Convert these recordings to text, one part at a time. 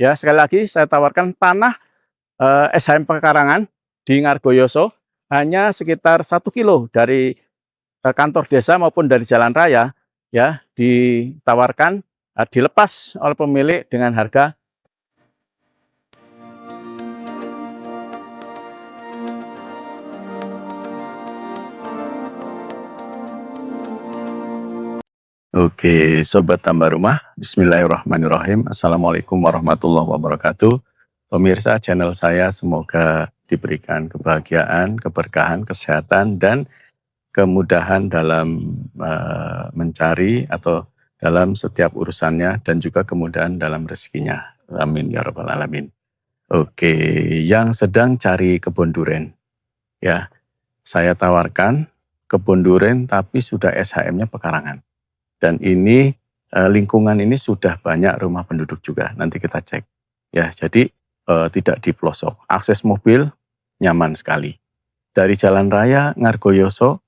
Ya, sekali lagi saya tawarkan tanah SHM Pekarangan di Ngargoyoso hanya sekitar 1 kilo dari kantor desa maupun dari jalan raya, ya, ditawarkan dilepas oleh pemilik dengan harga. Oke, sobat tambah rumah, bismillahirrahmanirrahim. Assalamualaikum warahmatullahi wabarakatuh. Pemirsa channel saya semoga diberikan kebahagiaan, keberkahan, kesehatan, dan kemudahan dalam mencari atau dalam setiap urusannya, dan juga kemudahan dalam rezekinya. Amin ya rabbal alamin. Oke, yang sedang cari kebun duren, ya, saya tawarkan kebun duren tapi sudah SHM-nya Pekarangan. Dan ini lingkungan ini sudah banyak rumah penduduk juga. Nanti kita cek. Ya, jadi tidak di pelosok. Akses mobil nyaman sekali. Dari jalan raya Ngargoyoso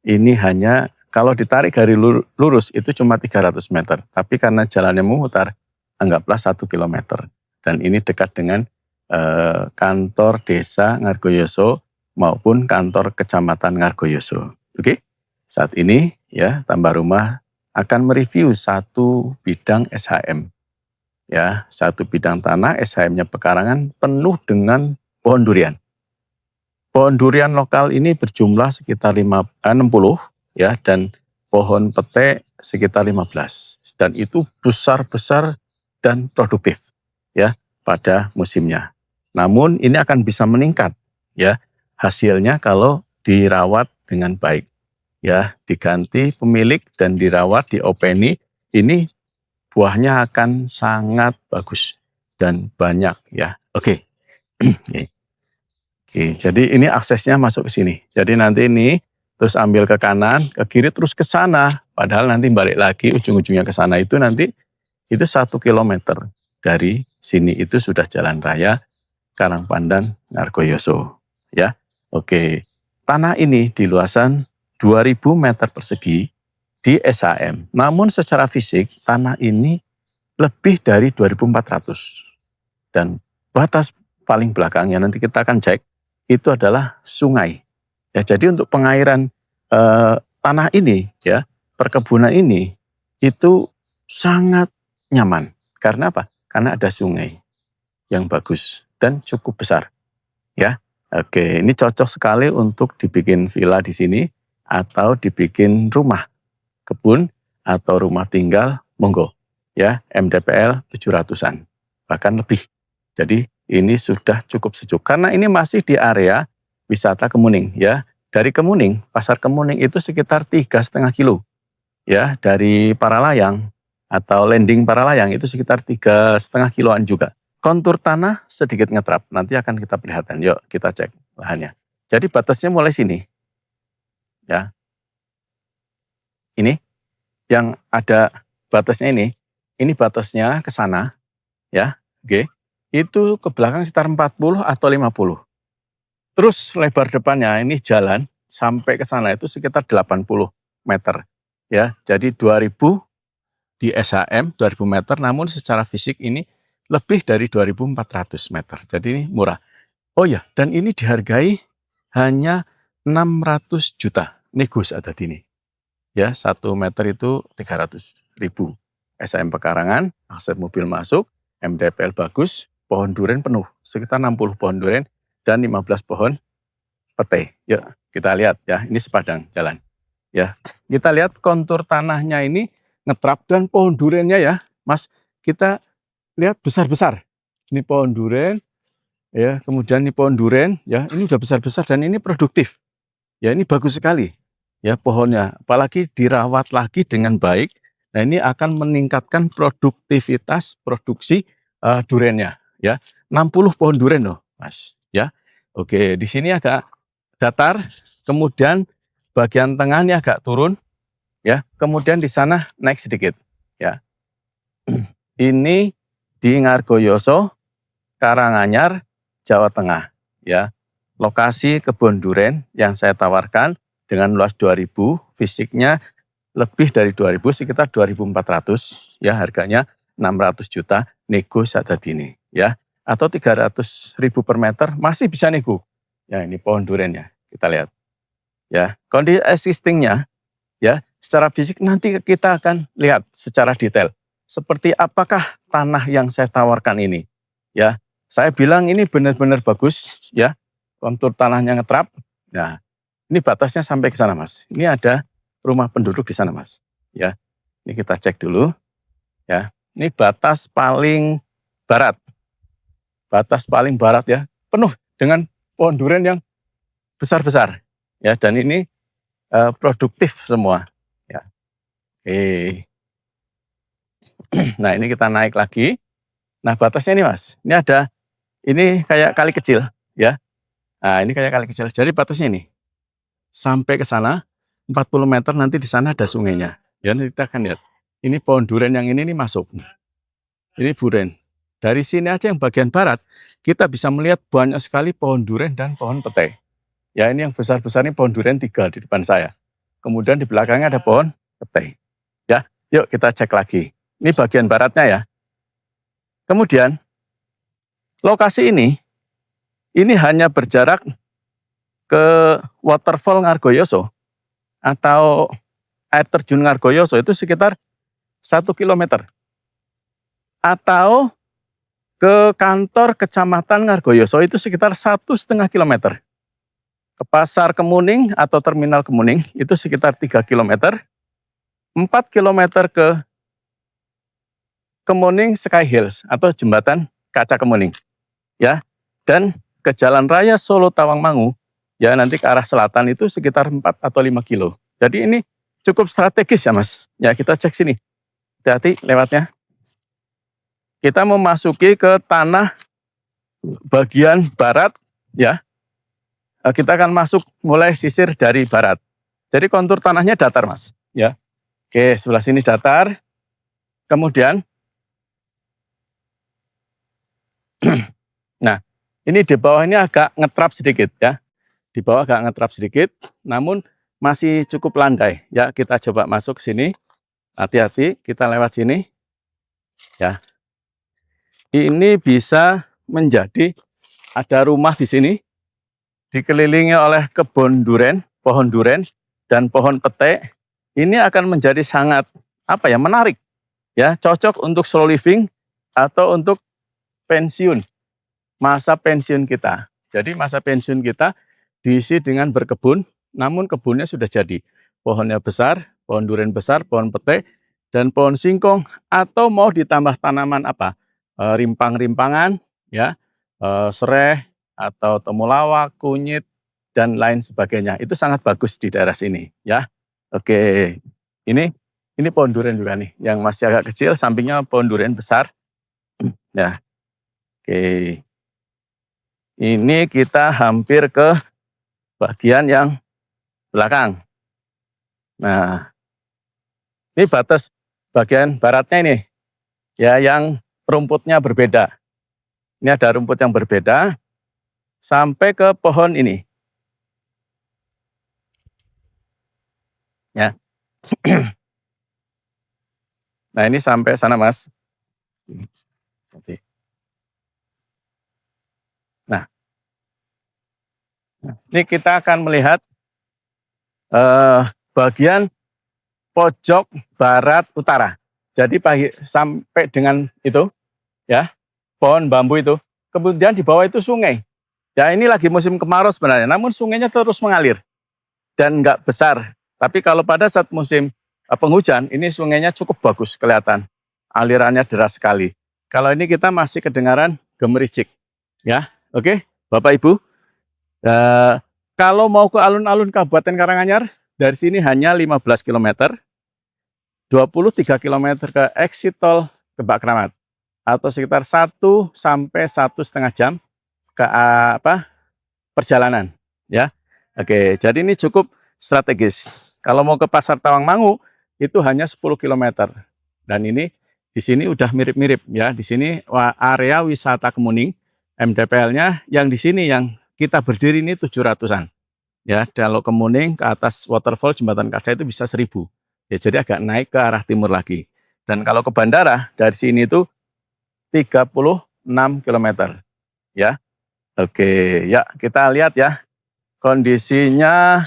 ini hanya kalau ditarik garis lurus itu cuma 300 meter. Tapi karena jalannya memutar, anggaplah 1 kilometer. Dan ini dekat dengan kantor desa Ngargoyoso maupun kantor kecamatan Ngargoyoso. Oke? Saat ini ya, tambah rumah akan mereview satu bidang SHM. Ya, satu bidang tanah SHM-nya Pekarangan penuh dengan pohon durian. Pohon durian lokal ini berjumlah sekitar 60 ya, dan pohon pete sekitar 15. Dan itu besar-besar dan produktif ya pada musimnya. Namun ini akan bisa meningkat ya hasilnya kalau dirawat dengan baik. Ya, diganti pemilik dan dirawat, diopeni, ini buahnya akan sangat bagus dan banyak ya. Oke. Oke, jadi ini aksesnya masuk ke sini. Jadi nanti ini terus ambil ke kanan, ke kiri, terus ke sana. Padahal nanti balik lagi ujung-ujungnya ke sana itu nanti itu 1 kilometer dari sini itu sudah jalan raya Karangpandan Ngargoyoso. Ya, oke. Tanah ini di luasan 2000 meter persegi di SHM. Namun secara fisik tanah ini lebih dari 2400. Dan batas paling belakangnya nanti kita akan cek itu adalah sungai. Ya, jadi untuk pengairan tanah ini ya, perkebunan ini itu sangat nyaman. Karena apa? Karena ada sungai yang bagus dan cukup besar. Ya. Oke, ini cocok sekali untuk dibikin villa di sini atau dibikin rumah kebun atau rumah tinggal, monggo ya, MDPL 700-an bahkan lebih. Jadi ini sudah cukup sejuk karena ini masih di area wisata Kemuning ya. Dari Kemuning, pasar Kemuning itu sekitar 3,5 kilo ya, dari Paralayang atau landing Paralayang itu sekitar 3,5 kiloan juga. Kontur tanah sedikit ngetrap, nanti akan kita perlihatkan. Yuk kita cek lahannya. Jadi batasnya mulai sini ya. Ini yang ada batasnya ini batasnya ke sana ya, oke. Itu ke belakang sekitar 40 atau 50. Terus lebar depannya ini jalan sampai ke sana itu sekitar 80 meter ya. Jadi 2000 di SHM 2000 meter, namun secara fisik ini lebih dari 2400 meter. Jadi ini murah. Oh ya, dan ini dihargai hanya 600 juta. Negus ada di ini. Ya, 1 meter itu 300.000. SHM Pekarangan, akses mobil masuk, MDPL bagus, pohon duren penuh, sekitar 60 pohon duren dan 15 pohon pete. Yuk, kita lihat ya, ini sepadang jalan. Ya, kita lihat kontur tanahnya ini ngetrap dan pohon durennya ya, Mas. Kita lihat besar-besar. Ini pohon duren, ya, kemudian ini pohon duren, ya, ini udah besar-besar dan ini produktif. Ya, ini bagus sekali. Ya, pohonnya, apalagi dirawat lagi dengan baik. Nah, ini akan meningkatkan produktivitas produksi durennya. Ya, 60 pohon duren loh, Mas. Ya, oke. Di sini agak datar, kemudian bagian tengahnya agak turun. Ya, kemudian di sana naik sedikit. Ya, ini di Ngargoyoso, Karanganyar, Jawa Tengah. Ya, lokasi kebun duren yang saya tawarkan dengan luas 2000, fisiknya lebih dari 2000, sekitar 2400 ya harganya. 600 juta nego sadadini ya. Atau 300.000 per meter masih bisa nego. Ya ini pohon durennya, kita lihat. Ya, kondisi existingnya ya, secara fisik nanti kita akan lihat secara detail. Seperti apakah tanah yang saya tawarkan ini. Ya, saya bilang ini benar-benar bagus ya. Kontur tanahnya ngetrap. Nah, ini batasnya sampai ke sana, Mas. Ini ada rumah penduduk di sana, Mas. Ya. Ini kita cek dulu. Ya. Ini batas paling barat. Batas paling barat ya. Penuh dengan pohon duren yang besar-besar. Ya, dan ini produktif semua. Ya. Oke. Nah, ini kita naik lagi. Nah, batasnya ini, Mas. Ini kayak kali kecil, ya. Nah, ini kayak kali kecil. Jadi batasnya ini sampai ke sana 40 meter, nanti di sana ada sungainya. Ya, nanti kita akan lihat. Ini pohon duren yang ini masuk. Ini duren. Dari sini aja yang bagian barat, kita bisa melihat banyak sekali pohon duren dan pohon petai. Ya, ini yang besar-besar ini pohon duren 3 di depan saya. Kemudian di belakangnya ada pohon petai. Ya, yuk kita cek lagi. Ini bagian baratnya ya. Kemudian lokasi ini hanya berjarak ke waterfall Ngargoyoso atau air terjun Ngargoyoso itu sekitar 1 kilometer. Atau ke kantor kecamatan Ngargoyoso itu sekitar 1,5 kilometer. Ke pasar Kemuning atau terminal Kemuning itu sekitar 3 kilometer. 4 kilometer ke Kemuning Sky Hills atau jembatan kaca Kemuning. Ya, dan ke Jalan Raya Solo Tawangmangu, ya nanti ke arah selatan itu sekitar 4 atau 5 kilo. Jadi ini cukup strategis ya Mas. Ya kita cek sini. Hati-hati lewatnya. Kita memasuki ke tanah bagian barat ya. Kita akan masuk mulai sisir dari barat. Jadi kontur tanahnya datar Mas. Ya. Oke, sebelah sini datar. Kemudian, nah ini di bawah ini agak ngetrap sedikit ya. Di bawah agak ngetrap sedikit, namun masih cukup landai. Ya, kita coba masuk sini. Hati-hati, kita lewat sini. Ya. Ini bisa menjadi ada rumah di sini dikelilingi oleh kebun duren, pohon duren dan pohon petai. Ini akan menjadi sangat menarik. Ya, cocok untuk slow living atau untuk pensiun. Masa pensiun kita. Jadi masa pensiun kita diisi dengan berkebun, namun kebunnya sudah jadi. Pohonnya besar, pohon duren besar, pohon petai, dan pohon singkong, atau mau ditambah tanaman rimpang-rimpangan, ya, sereh, atau temulawak, kunyit, dan lain sebagainya. Itu sangat bagus di daerah sini, ya. Oke, ini pohon duren juga nih, yang masih agak kecil, sampingnya pohon duren besar. Ya, oke. Ini kita hampir ke bagian yang belakang. Nah, ini batas bagian baratnya ini, ya, yang rumputnya berbeda. Ini ada rumput yang berbeda sampai ke pohon ini. Ya. Nah, ini sampai sana, Mas. Oke. Nah, ini kita akan melihat bagian pojok barat utara. Jadi sampai dengan itu, ya, pohon bambu itu. Kemudian di bawah itu sungai. Ya, ini lagi musim kemarau sebenarnya, namun sungainya terus mengalir dan nggak besar. Tapi kalau pada saat musim penghujan, ini sungainya cukup bagus kelihatan. Alirannya deras sekali. Kalau ini kita masih kedengaran gemericik. Ya, oke, Bapak Ibu. Kalau mau ke alun-alun Kabupaten Karanganyar, dari sini hanya 15 km, 23 km ke exit tol Kebak Keramat, atau sekitar 1 sampai 1,5 jam ke perjalanan. Ya, oke. Jadi ini cukup strategis. Kalau mau ke Pasar Tawangmangu itu hanya 10 km. Dan ini di sini udah mirip-mirip ya. Di sini area wisata Kemuning, MDPL-nya yang di sini yang kita berdiri ini 700-an. Ya, kalau Kemuning ke atas waterfall jembatan kaca itu bisa 1.000. Ya, jadi agak naik ke arah timur lagi. Dan kalau ke bandara dari sini itu 36 kilometer. Ya. Oke, ya kita lihat ya. Kondisinya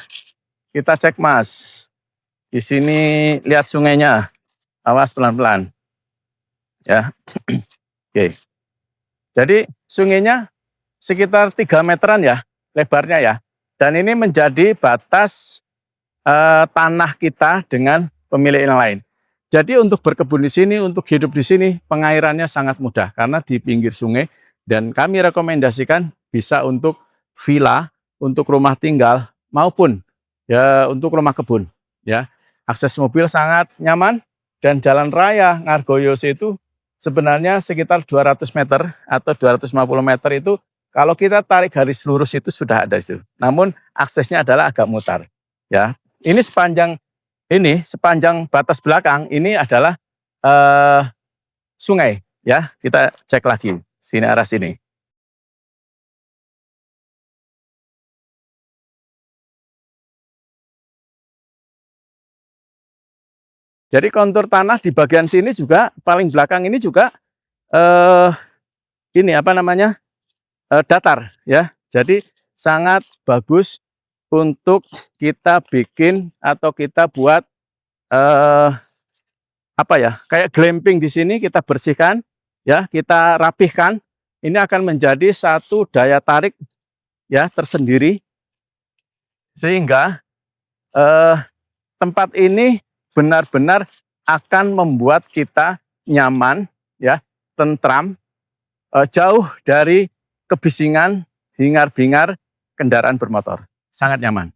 kita cek Mas. Di sini lihat sungainya. Awas pelan-pelan. Ya. Oke. Jadi sungainya sekitar 3 meteran ya lebarnya ya. Dan ini menjadi batas tanah kita dengan pemilik yang lain. Jadi untuk berkebun di sini, untuk hidup di sini, pengairannya sangat mudah karena di pinggir sungai dan kami rekomendasikan bisa untuk villa, untuk rumah tinggal maupun ya untuk rumah kebun ya. Akses mobil sangat nyaman dan jalan raya Ngargoyoso itu sebenarnya sekitar 200 meter atau 250 meter itu kalau kita tarik garis lurus itu sudah ada itu. Namun aksesnya adalah agak mutar ya. Ini sepanjang batas belakang ini adalah sungai ya. Kita cek lagi sini arah sini. Jadi kontur tanah di bagian sini juga paling belakang ini juga ini apa namanya datar ya. Jadi sangat bagus untuk kita bikin atau kita buat apa ya, kayak glamping di sini kita bersihkan ya, kita rapihkan. Ini akan menjadi satu daya tarik ya tersendiri sehingga tempat ini benar-benar akan membuat kita nyaman ya, tentram, jauh dari kebisingan hingar-bingar kendaraan bermotor. Sangat nyaman.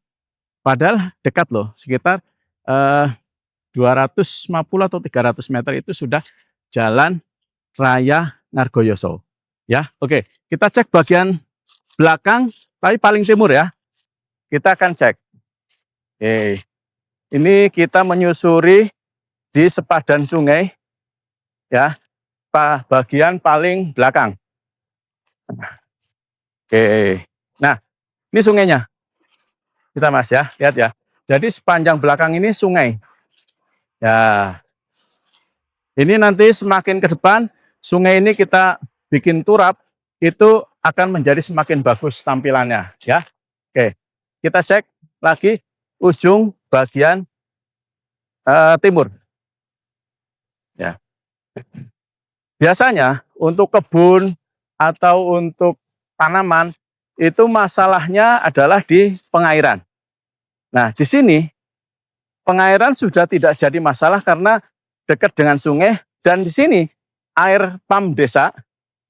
Padahal dekat loh, sekitar 250 atau 300 meter itu sudah jalan raya Ngargoyoso. Ya, oke. Kita cek bagian belakang, tapi paling timur ya. Kita akan cek. Oke. Ini kita menyusuri di sepadan sungai, ya, bagian paling belakang. Oke. Nah, ini sungainya. Kita Mas ya, lihat ya. Jadi sepanjang belakang ini sungai. Ya, ini nanti semakin ke depan, sungai ini kita bikin turap, itu akan menjadi semakin bagus tampilannya. Ya, oke. Kita cek lagi ujung bagian timur. Ya. Biasanya untuk kebun atau untuk tanaman itu masalahnya adalah di pengairan. Nah, di sini pengairan sudah tidak jadi masalah karena dekat dengan sungai dan di sini air pam desa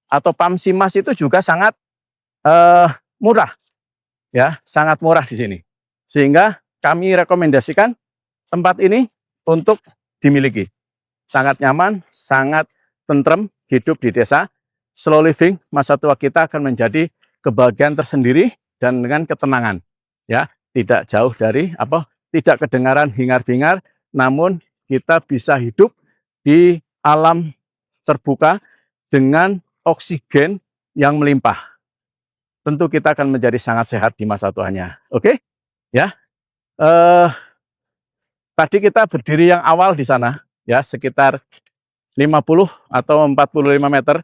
atau pam Simas itu juga sangat murah. Ya, sangat murah di sini. Sehingga kami rekomendasikan tempat ini untuk dimiliki. Sangat nyaman, sangat tentrem hidup di desa. Slow living, masa tua kita akan menjadi kebahagiaan tersendiri dan dengan ketenangan. Ya, tidak jauh dari tidak kedengaran hingar-bingar, namun kita bisa hidup di alam terbuka dengan oksigen yang melimpah. Tentu kita akan menjadi sangat sehat di masa tuanya. Oke? Ya. Tadi kita berdiri yang awal di sana, ya, sekitar 50 atau 45 meter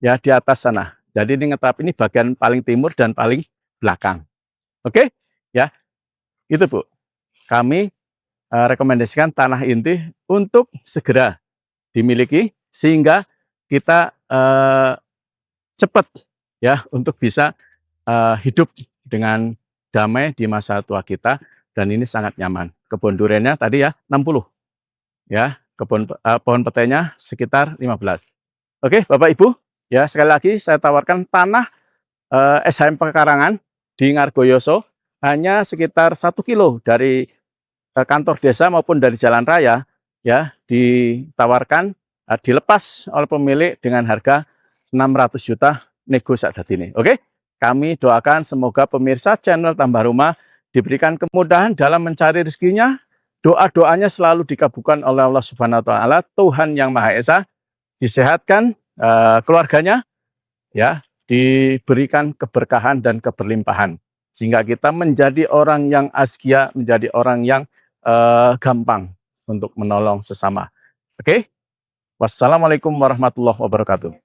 ya di atas sana. Jadi ini ngetap ini bagian paling timur dan paling belakang. Oke? Ya. Itu Bu. Kami rekomendasikan tanah inti untuk segera dimiliki sehingga kita cepat ya untuk bisa hidup dengan damai di masa tua kita dan ini sangat nyaman. Kebun duriannya tadi ya 60 ya, pohon petainya sekitar 15. Oke, Bapak Ibu, ya sekali lagi saya tawarkan tanah SHM Pekarangan di Ngargoyoso hanya sekitar 1 kilo dari kantor desa maupun dari jalan raya ya, ditawarkan dilepas oleh pemilik dengan harga 600 juta nego saat ini. Oke? Kami doakan semoga pemirsa channel Tambah Rumah diberikan kemudahan dalam mencari rezekinya. Doa-doanya selalu dikabulkan oleh Allah Subhanahu wa taala, Tuhan yang Maha Esa. Disehatkan keluarganya ya, diberikan keberkahan dan keberlimpahan sehingga kita menjadi orang yang azkia, menjadi orang yang gampang untuk menolong sesama. Oke? Wassalamualaikum warahmatullahi wabarakatuh.